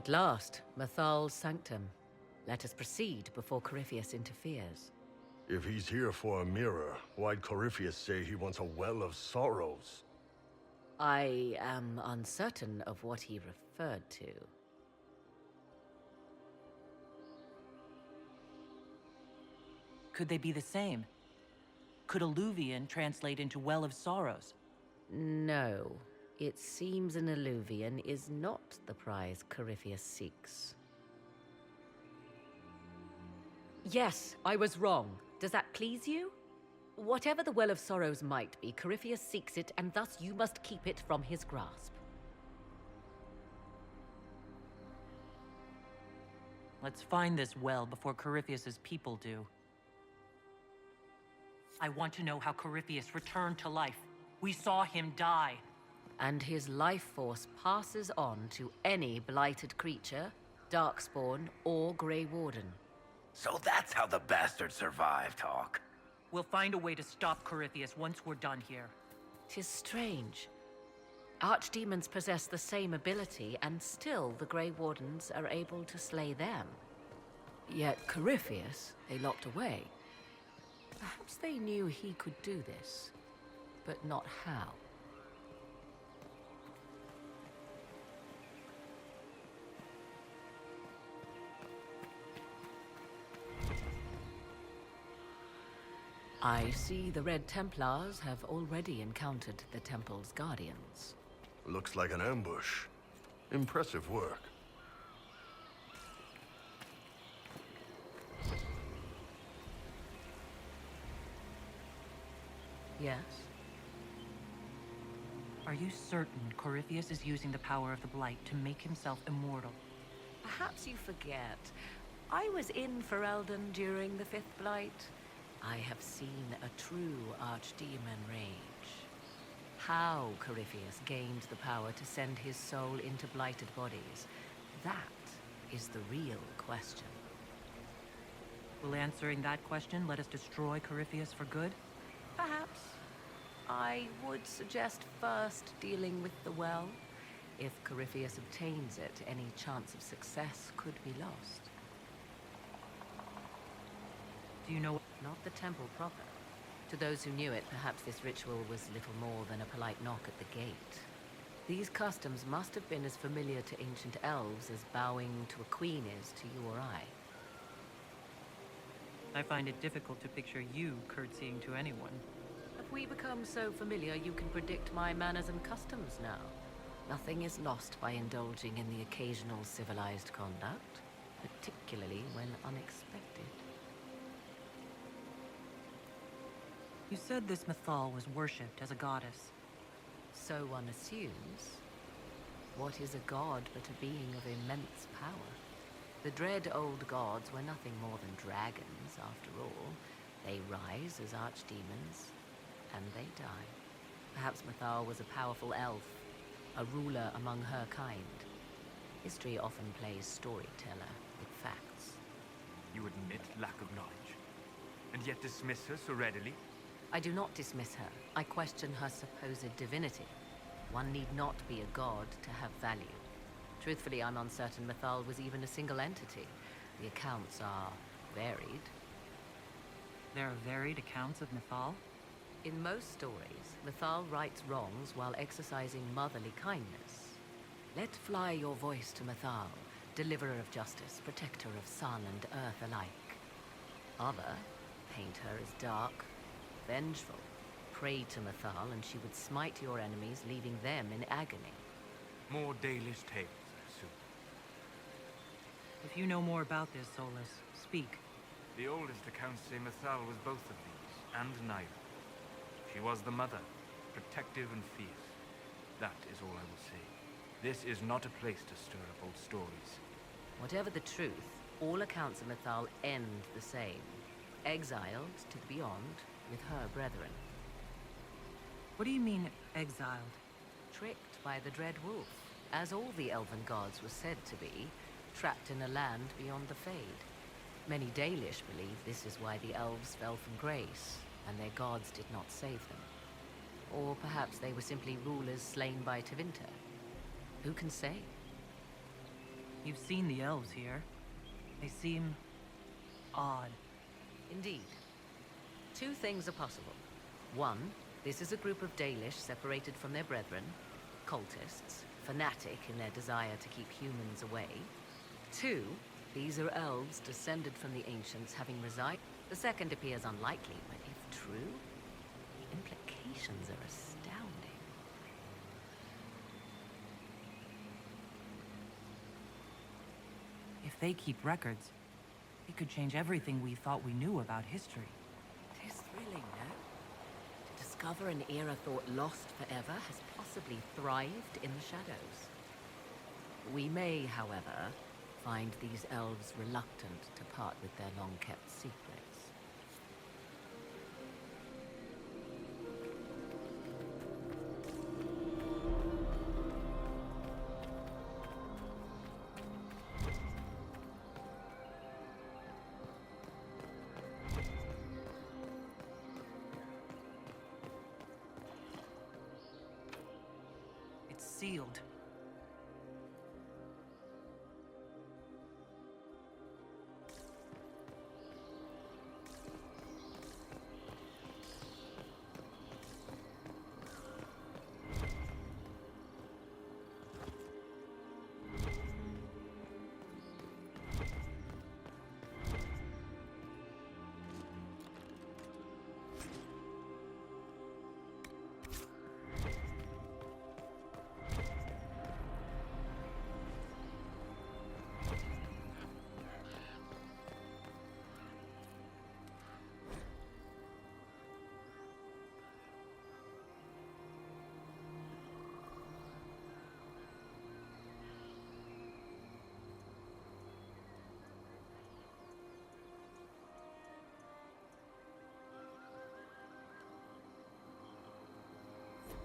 At last, Mythal's sanctum. Let us proceed before Corypheus interferes. If he's here for a mirror, why'd Corypheus say he wants a well of sorrows? I am uncertain of what he referred to. Could they be the same? Could alluvian translate into well of sorrows? No. It seems an alluvian is not the prize Corypheus seeks. Yes, I was wrong. Does that please you? Whatever the Well of Sorrows might be, Corypheus seeks it, and thus you must keep it from his grasp. Let's find this well before Corypheus's people do. I want to know how Corypheus returned to life. We saw him die. And his life force passes on to any blighted creature, darkspawn, or Grey Warden. So that's how the bastard survived, Hawk. We'll find a way to stop Corypheus once we're done here. 'Tis strange. Archdemons possess the same ability, and still the Grey Wardens are able to slay them. Yet Corypheus, they locked away. Perhaps they knew he could do this, but not how. I see the Red Templars have already encountered the temple's guardians. Looks like an ambush. Impressive work. Yes? Are you certain Corypheus is using the power of the Blight to make himself immortal? Perhaps you forget. I was in Ferelden during the Fifth Blight. I have seen a true archdemon rage. How Corypheus gained the power to send his soul into blighted bodies, that is the real question. Will answering that question let us destroy Corypheus for good? Perhaps. I would suggest first dealing with the well. If Corypheus obtains it, any chance of success could be lost. Do you know? Not the temple proper. To those who knew it, perhaps this ritual was little more than a polite knock at the gate. These customs must have been as familiar to ancient elves as bowing to a queen is to you or I. I find it difficult to picture you curtsying to anyone. Have we become so familiar you can predict my manners and customs now? Nothing is lost by indulging in the occasional civilized conduct, particularly when unexpected. You said this Mythal was worshipped as a goddess. So one assumes. What is a god but a being of immense power? The dread old gods were nothing more than dragons, after all. They rise as archdemons, and they die. Perhaps Mythal was a powerful elf, a ruler among her kind. History often plays storyteller with facts. You admit lack of knowledge, and yet dismiss her so readily? I do not dismiss her. I question her supposed divinity. One need not be a god to have value. Truthfully, I'm uncertain Mythal was even a single entity. The accounts are varied. There are varied accounts of Mythal? In most stories, Mythal rights wrongs while exercising motherly kindness. Let fly your voice to Mythal, deliverer of justice, protector of sun and earth alike. Other paint her as dark, vengeful. Pray to Mythal and she would smite your enemies, leaving them in agony. More Dalish tales, I assume. If you know more about this, Solus, speak. The oldest accounts say Mythal was both of these, and neither. She was the mother, protective and fierce. That is all I will say. This is not a place to stir up old stories. Whatever the truth, all accounts of Mythal end the same. Exiled to the beyond with her brethren. What do you mean, exiled? Tricked by the Dread Wolf, as all the elven gods were said to be, trapped in a land beyond the Fade. Many Dalish believe this is why the elves fell from grace, and their gods did not save them. Or perhaps they were simply rulers slain by Tevinter. Who can say? You've seen the elves here. They seem odd. Indeed. Two things are possible. One, this is a group of Dalish separated from their brethren, cultists, fanatic in their desire to keep humans away. Two, these are elves descended from the ancients having resided. The second appears unlikely, but if true, the implications are astounding. If they keep records, it could change everything we thought we knew about history. It is thrilling, no? To discover an era thought lost forever has possibly thrived in the shadows. We may, however, find these elves reluctant to part with their long-kept secrets. It's sealed.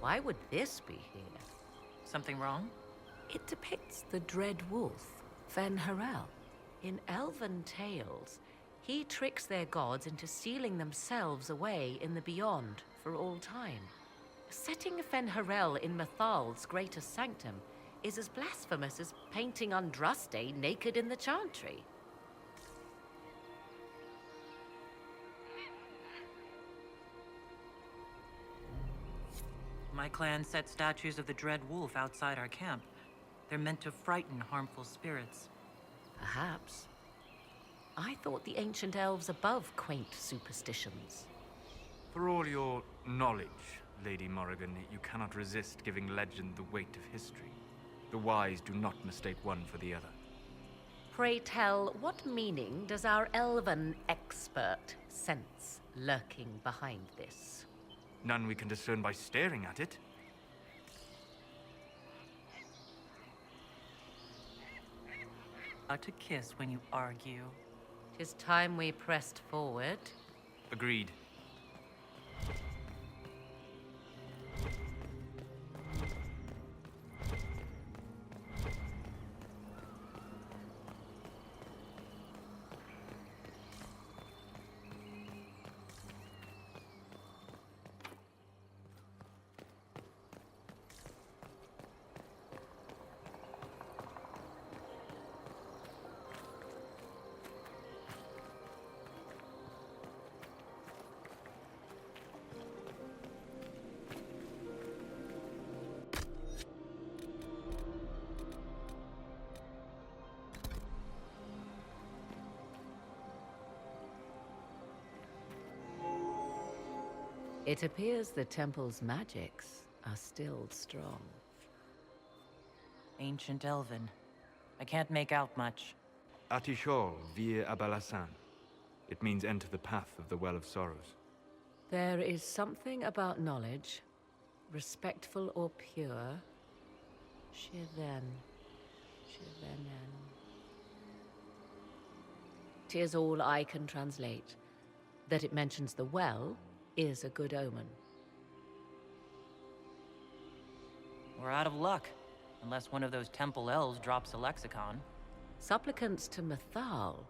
Why would this be here? Something wrong? It depicts the dread wolf, Fen Harel. In elven tales, he tricks their gods into sealing themselves away in the beyond for all time. Setting Fen Harel in Mythal's greatest sanctum is as blasphemous as painting Andraste naked in the chantry. My clan set statues of the Dread Wolf outside our camp. They're meant to frighten harmful spirits. Perhaps. I thought the ancient elves above quaint superstitions. For all your knowledge, Lady Morrigan, you cannot resist giving legend the weight of history. The wise do not mistake one for the other. Pray tell, what meaning does our elven expert sense lurking behind this? None we can discern by staring at it. Not to kiss when you argue. 'Tis time we pressed forward. Agreed. It appears the temple's magics are still strong. Ancient Elven. I can't make out much. Atishol vir Abalasan. It means enter the path of the Well of Sorrows. There is something about knowledge, respectful or pure. Shiven. Shivenen. 'Tis all I can translate. That it mentions the well is a good omen. We're out of luck. Unless one of those temple elves drops a lexicon. Supplicants to Mythal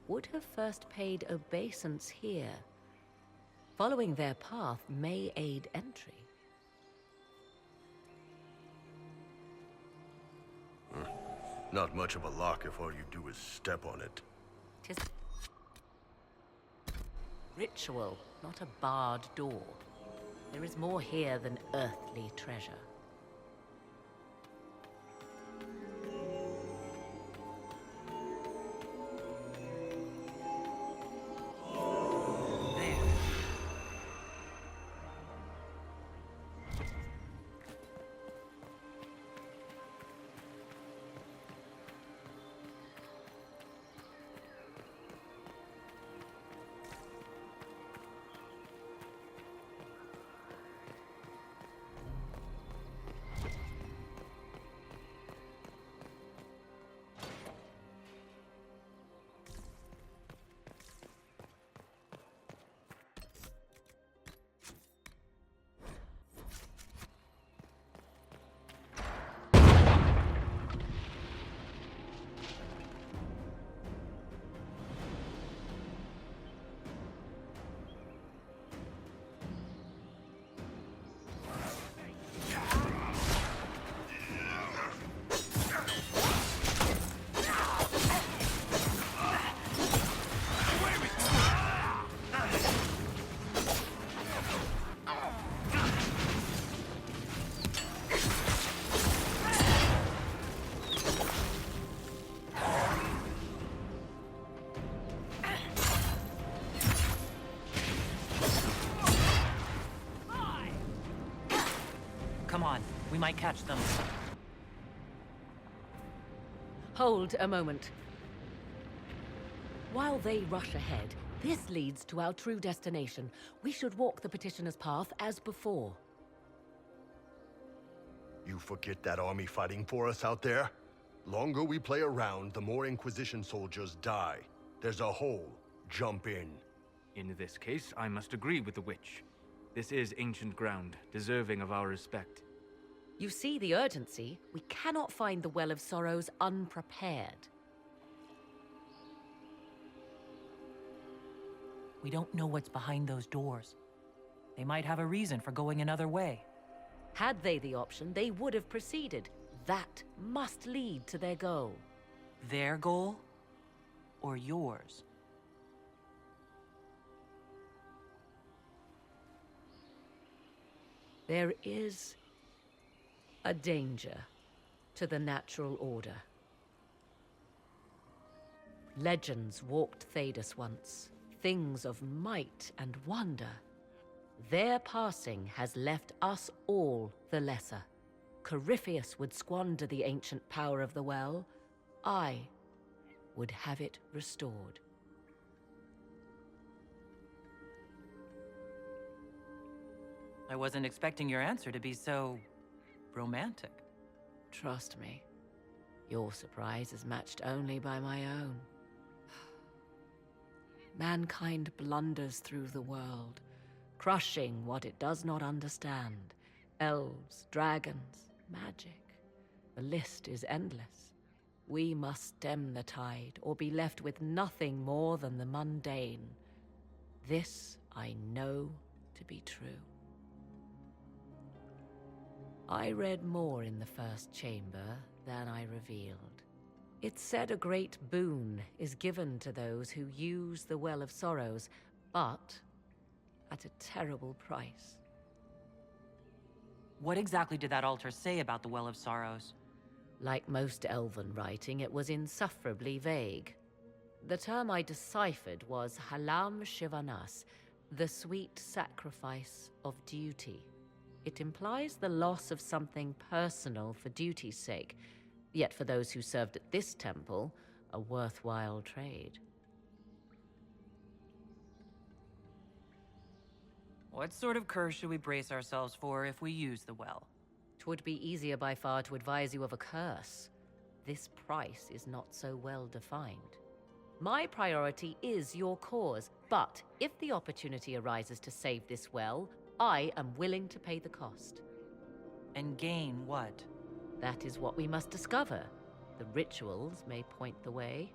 would have first paid obeisance here. Following their path may aid entry. Not much of a lock if all you do is step on it. 'Tis ritual, not a barred door. There is more here than earthly treasure. Come on, we might catch them. Hold a moment. While they rush ahead, this leads to our true destination. We should walk the petitioner's path as before. You forget that army fighting for us out there? Longer we play around, the more Inquisition soldiers die. There's a hole. Jump in. In this case, I must agree with the witch. This is ancient ground, deserving of our respect. You see the urgency? We cannot find the Well of Sorrows unprepared. We don't know what's behind those doors. They might have a reason for going another way. Had they the option, they would have proceeded. That must lead to their goal. Their goal? Or yours? There is a danger to the natural order. Legends walked Thedas once, things of might and wonder. Their passing has left us all the lesser. Corypheus would squander the ancient power of the well. I would have it restored. I wasn't expecting your answer to be so romantic. Trust me, your surprise is matched only by my own. Mankind blunders through the world, crushing what it does not understand. Elves, dragons, magic. The list is endless. We must stem the tide, or be left with nothing more than the mundane. This I know to be true. I read more in the first chamber than I revealed. It said a great boon is given to those who use the Well of Sorrows, but at a terrible price. What exactly did that altar say about the Well of Sorrows? Like most elven writing, it was insufferably vague. The term I deciphered was Halam Shivanas, the sweet sacrifice of duty. It implies the loss of something personal for duty's sake, yet for those who served at this temple, a worthwhile trade. What sort of curse should we brace ourselves for if we use the well? 'Twould be easier by far to advise you of a curse. This price is not so well defined. My priority is your cause, but if the opportunity arises to save this well, I am willing to pay the cost. And gain what? That is what we must discover. The rituals may point the way.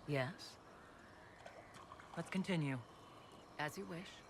Yes? Let's continue. As you wish.